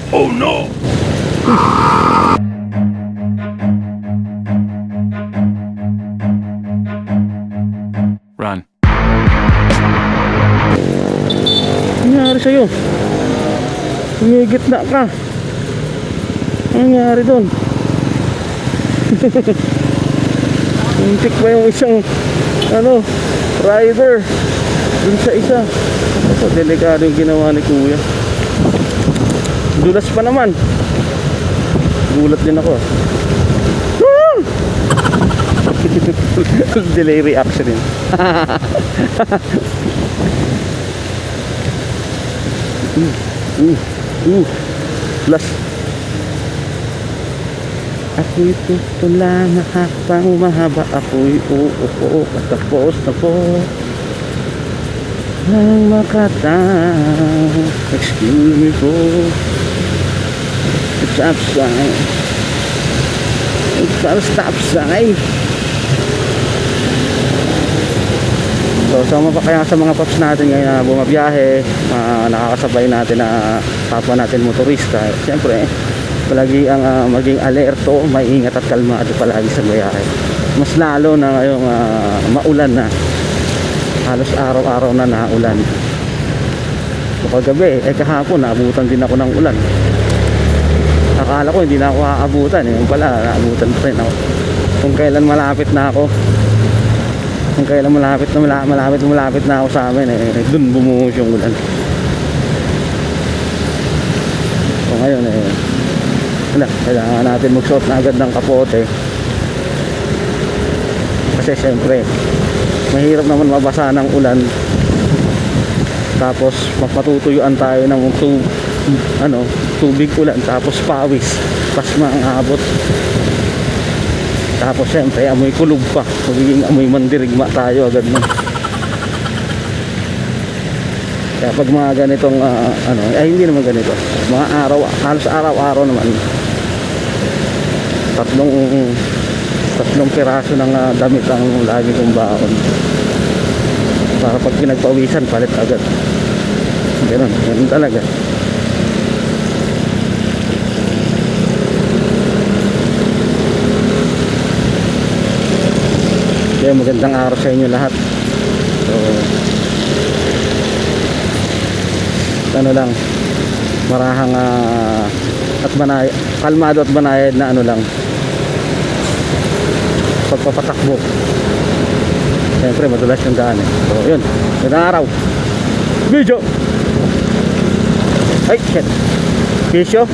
Oh no! Run. Ano nangyari sa'yo? Humigit na ka. Ano nangyari doon? Muntik pa yung isang rider dun sa isa. Ito, delikado yung ginawa ni kuya. Dulas pa naman. Gulat din ako. Delay reaction yun. Plus ako'y tutula na habang mahaba. Ako'y uupo patapos na po ang makatang. Excuse me po. Stop sign. Stop sign. So sama pa kaya sa mga paps natin ngayon na bumabiyahe, nakakasabay natin na kapwa natin motorista. Siyempre palagi ang maging alerto, maingat at kalmado palagi sa biyahe. Mas lalo na ngayong maulan na. Halos araw-araw na naulan. So kagabi, kahapon naabutan din ako ng ulan. Akala ko hindi na ako aabutan, yung pala naabutan pa rin ako. Kung kailan malapit na ako, kung kailan malapit na ako sa amin, dun bumuhos yung ulan. So ngayon kailangan natin magsuot na agad ng kapote, kasi syempre mahirap naman mabasa ng ulan, tapos mapatutuyuan tayo ng tubig ulan, tapos pawis pasma ang abot. Tapos syempre amoy kulog pa, magiging amoy mandirigma tayo agad na. Kaya pag mga ganitong hindi naman ganito, mga araw, halos araw-araw naman, tatlong piraso ng damit ang lagi kong baon, para pag pinagpawisan palit agad. Ganun talaga. Kaya magandang araw sa inyo lahat. So lang, marahang at kalmado at banayad na lang pagpapatakbo. Siyempre madulas yung daan So yun, magandang araw. Video. Ay shit, Pisyo.